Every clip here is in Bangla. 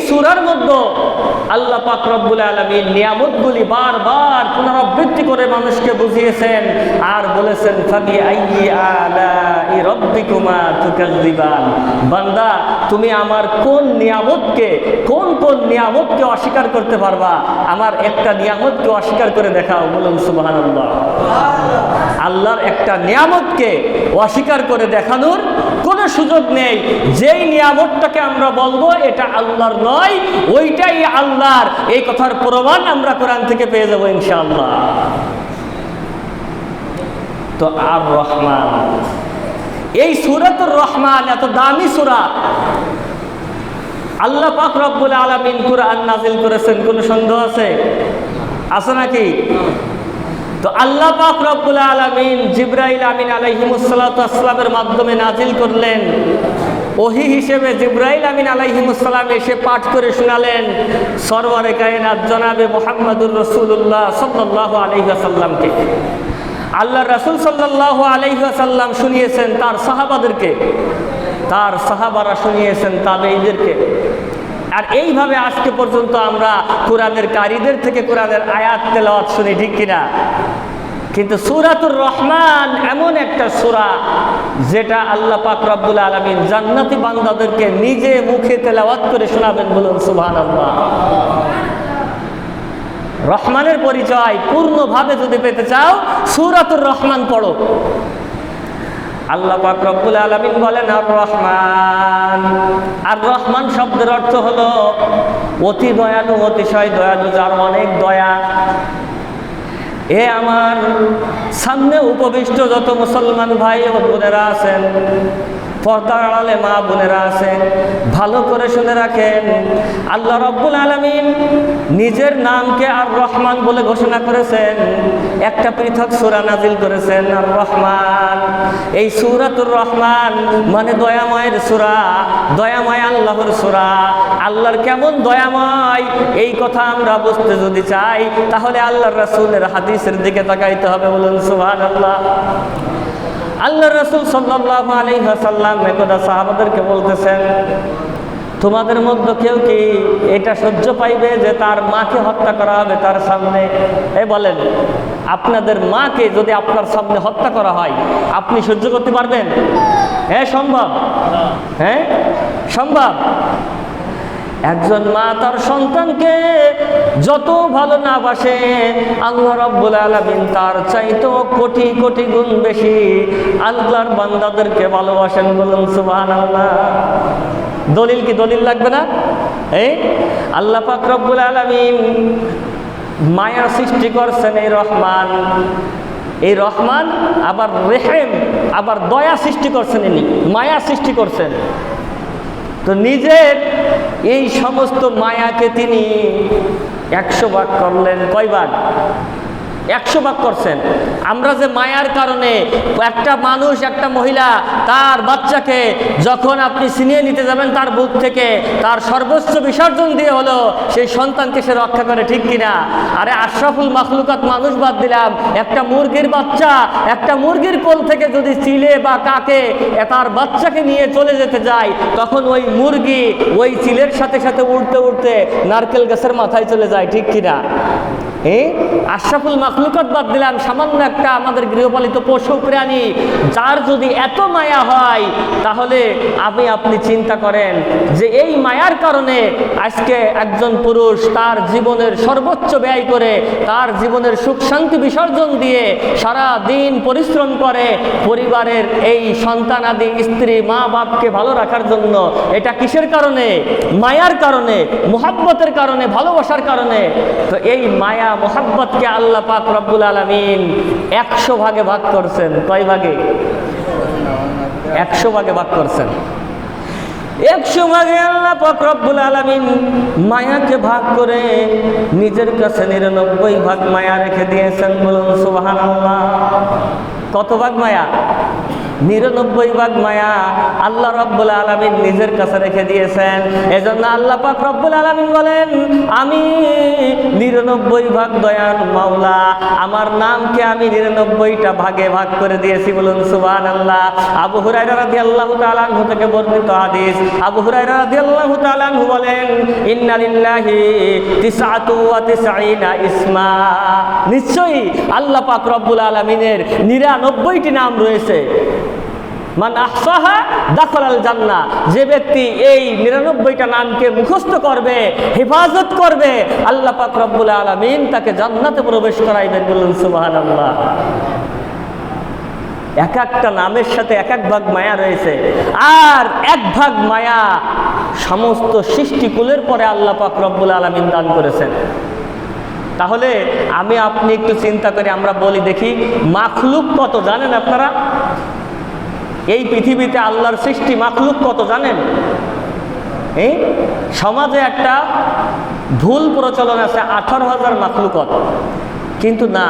সূরার মধ্যে আল্লাহ পাক রব্বুল আলামিন নিয়ামতগুলি বারবার পুনরাবৃত্তি করে মানুষকে বুঝিয়েছেন আর বলেছেন ফাবি আইয়ি আলাই রাব্বিকুমা তুকাযযিবান। বান্দা, তুমি আমার কোন নিয়ামতকে অস্বীকার করতে পারবা? আমার একটা নিয়ামতকে অস্বীকার করে দেখাও। বলুন সুবহানাল্লাহ। আল্লাহর একটা নিয়ামতকে অস্বীকার করে দেখানোর কোনো সুযোগ নেই। যেই নিয়ামতটাকে আমরা বলবো এটা আল্লাহর নয়, ওইটাই আল্লাহর, এই কথার প্রমাণ আমরা কোরআন থেকে পেয়ে যাবো ইনশাআল্লাহ। তো আর রহমান, এই সূরাতুর রহমান এত দামি সূরা। আল্লাহ পাক রব্বুল আলামিন কুরআন নাযিল করেছেন, কোনো সন্দেহ আছে নাকি? তো আল্লাহ পাক রব্বুল আলামিন জিবরাইল আমিন আলাইহিমুস সালাতু ওয়াসসালামের মাধ্যমে নাযিল করলেন। ওহী হিসেবে জিবরাইল আমিন আলাইহিমুস সালাম এসে পাঠ করে শোনালেন সরওয়ারে কায়নাত জনাবে মুহাম্মদুর রাসূলুল্লাহ সাল্লাল্লাহু আলাইহি ওয়াসাল্লামকে। আল্লাহর রাসূল সাল্লাল্লাহু আলাইহি ওয়াসাল্লাম শুনিয়েছেন তার সাহাবাদেরকে, তার সাহাবারা শুনিয়েছেন তাবেঈদেরকে। আর এইভাবে আজকে পর্যন্ত আমরা কোরআনের কারীদের থেকে কোরআনের আয়াত তেলাওয়াত শুনি, ঠিক কিনা? কিন্তু সূরাতুর রহমান এমন একটা সূরা যেটা আল্লাহ পাক রব্বুল আলামিন জান্নাতি বান্দাদেরকে নিজে মুখে তেলাওয়াত করে শোনাবেন। বলুন সুবহানাল্লাহ। রহমানের পরিচয় পূর্ণভাবে যদি পেতে চাও সূরাতুর রহমান পড়ো। আল্লাহ পাক রব্বুল আলামিন বলেন আর রহমান। আর রহমান শব্দের অর্থ হলো অতি দয়ালু, অতিশয় দয়ালু, যার অনেক দয়া। এ আমার সামনে উপবিষ্ট যত মুসলমান ভাই ও বোনেরা আছেন, পর্দার আড়ালে মা বোনেরা আছেন, ভালো করে শুনে রাখেন। আল্লাহ রব্বুল আলামিন নিজের নামকে আর রহমান বলে ঘোষণা করেছেন, একটা পৃথক সূরা নাজিল করেছেন আর রহমান। এই সূরাতুর রহমান মানে দয়াময়ের সূরা, দয়াময় আল্লাহর সূরা। আল্লাহর কেমন দয়াময় এই কথা আমরা বুঝতে যদি চাই তাহলে আল্লাহর রাসূলের হাদিসের দিকে তাকাইতে হবে। বলুন সুবহানাল্লাহ। আল্লাহর রাসূল সাল্লাল্লাহু আলাইহি ওয়াসাল্লাম একদা সাহাবাদেরকে বলতেছেন, তোমাদের মধ্যে কেউ কি এটা সহ্য পাইবে যে তার মাকে হত্যা করা হবে তার সামনে? বলেন, আপনাদের মাকে যদি আপনার সামনে হত্যা করা হয় আপনি সহ্য করতে পারবেন? সম্ভব? সম্ভব? একজন মা তার সন্তানকে যত ভালো না বাসে, আল্লাহ রাব্বুল আলামিন তার চাইতেও কোটি কোটি গুণ বেশি আল্লাহর বান্দাদেরকে ভালোবাসেন। বলুন সুবহানাল্লাহ। দলিল কি দলিল লাগবে না? আল্লাহ পাক রব্বুল আলামিন মায়া সৃষ্টি করছেন এই রহমান। এই রহমান আবার রেহেম, আবার দয়া সৃষ্টি করছেন, ইনি মায়া সৃষ্টি করছেন। তো নিজের এই সমস্ত মায়াকে তিনি 100 ভাগ করলেন। কয় ভাগ? 100 ভাগ করছেন। আমরা যে মায়ার কারণে একটা মানুষ, একটা মহিলা তার বাচ্চাকে যখন আপনি ছিনিয়ে নিতে যাবেন তার বুক থেকে, তার সর্বোচ্চ বিসর্জন দিয়ে হলো সেই সন্তানকে সে রক্ষা করে, ঠিক কিনা? আরে আশরাফুল মাখলুকাত মানুষ বাদ দিলাম, একটা মুরগির বাচ্চা একটা মুরগির কোল থেকে যদি চিলে বা কাকে তার বাচ্চাকে নিয়ে চলে যেতে যায়, তখন ওই মুরগি ওই চিলের সাথে সাথে উড়তে উড়তে নারকেল গাছের মাথায় চলে যায়, ঠিক কিনা? আশরাফুল মাখলুকাত বাদ দিলাম, সামান্য একটা আমাদের গৃহপালিত পশু প্রাণী যার যদি এত মায়া হয়, তাহলে আপনি চিন্তা করেন যে এই মায়ার কারণে আজকে একজন পুরুষ তার জীবনের সর্বোচ্চ ব্যয় করে, তার জীবনের সুখ শান্তি বিসর্জন দিয়ে সারা দিন পরিশ্রম করে পরিবারের এই সন্তানাদি, স্ত্রী, মা বাপকে ভালো রাখার জন্য। এটা কিসের কারণে? মায়ার কারণে, মুহাব্বতের কারণে, ভালোবাসার কারণে। তো এই মায়া মুহাব্বতকে আল্লাহ পাক রব্বুল আলামিন 100 ভাগে ভাগ করছেন। কয় ভাগে? 100 ভাগে ভাগ করছেন। 100 ভাগে আল্লাহ পাক রব্বুল আলামিন মায়াকে ভাগ করে নিজের কাছে 99 ভাগ মায়া রেখে দিয়েছেন। বলুন সুবহানাল্লাহ। কত ভাগ মায়া? 99 ভাগ মায়া আল্লাহ রাব্বুল আলামিন নিজের কাছে রেখে দিয়েছেন। এজন্য আল্লাহ পাক রব্বুল আলামিন বলেন, আমি 99 ভাগ দয়ার মাওলা, আমার নামকে আমি 99টা ভাগে ভাগ করে দিয়েছি। বলুন সুবহানাল্লাহ। আবু হুরায়রা রাদিয়াল্লাহু তাআলা আনহু থেকে বর্ণিত হাদিস, আবু হুরায়রা রাদিয়াল্লাহু তাআলা আনহু বলেন, ইন্না লিল্লাহি 99 ইসমা, নিশ্চয়ই আল্লাহ পাক রব্বুল আলামিনের 99টি নাম রয়েছে। মান আহসাহা দাখালাল জান্নাহ, যে ব্যক্তি এই 99টা নামকে মুখস্থ করবে, হেফাজত করবে, আল্লাহ পাক রব্বুল আলামিন তাকে জান্নাতে প্রবেশ করাইবেন। বলুন সুবহানাল্লাহ। এক একটা নামের সাথে এক এক ভাগ মায়া রয়েছে, আর এক ভাগ মায়া সমস্ত সৃষ্টিকুলের পরে আল্লাহ পাক রব্বুল আলামিন দান করেছেন। তাহলে আমি আপনি একটু চিন্তা করি, আমরা বলি দেখি মাখলুক কত জানেন আপনারা? এই পৃথিবীতে আল্লাহর সৃষ্টি মাখলুক কত জানেন? এই সমাজে একটা ভুল প্রচলন আছে 18,000 মাখলুকত, কিন্তু না।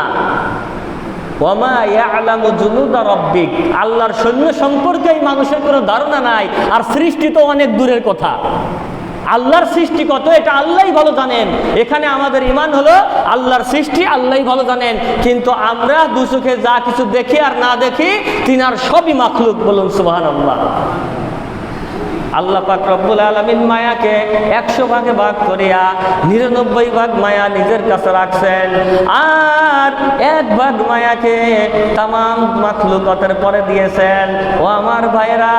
ওয়ামা ইয়ালামু জুনুদা রাব্বিক, আল্লাহর সৈন্য সম্পর্কে এই মানুষের কোনো ধারণা নাই। আর সৃষ্টি তো অনেক দূরের কথা, আল্লাহর সৃষ্টি কত এটা আল্লাহই ভালো জানেন। এখানে আমাদের ঈমান হলো আল্লাহর সৃষ্টি আল্লাহই ভালো জানেন, কিন্তু আমরা দু চোখে যা কিছু দেখি আর না দেখি তিনার সবই মাখলুক। বলুন সুবহানাল্লাহ। আল্লাহ পাক রব্বুল আলামিন মায়াকে 100 ভাগে ভাগ করিয়া 99 ভাগ মায়া নিজের কাছে রাখছেন, আর 1 ভাগ মায়াকে তামাম মাখলুকাতের পরে দিয়েছেন। ও আমার ভাইরা,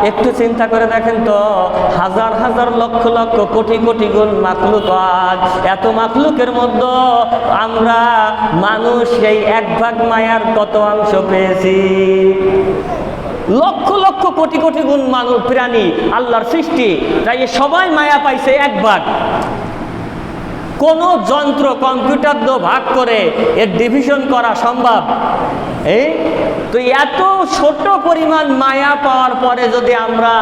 একটু চিন্তা করে দেখেন তো, হাজার হাজার লক্ষ লক্ষ কোটি কোটি গুণ মাখলুকাত, এত মাখলুকের মধ্যে আমরা মানুষ এই 1 ভাগ মায়ার কত অংশ পেয়েছি? লক্ষ লক্ষ কোটি কোটি গুণ মানুষ প্রাণী আল্লাহর সৃষ্টি, তাই সবাই মায়া পাইছে 1 ভাগ। কোন যন্ত্র কম্পিউটার দিয়ে ভাগ করে এর ডিভিশন করা সম্ভব? এই তো এত ছোট পরিমাণ মায়া পাওয়ার পরে যদি আমরা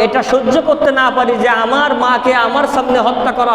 এটা সহ্য করতে না পারি যে আমার মাকে আমার সামনে হত্যা করা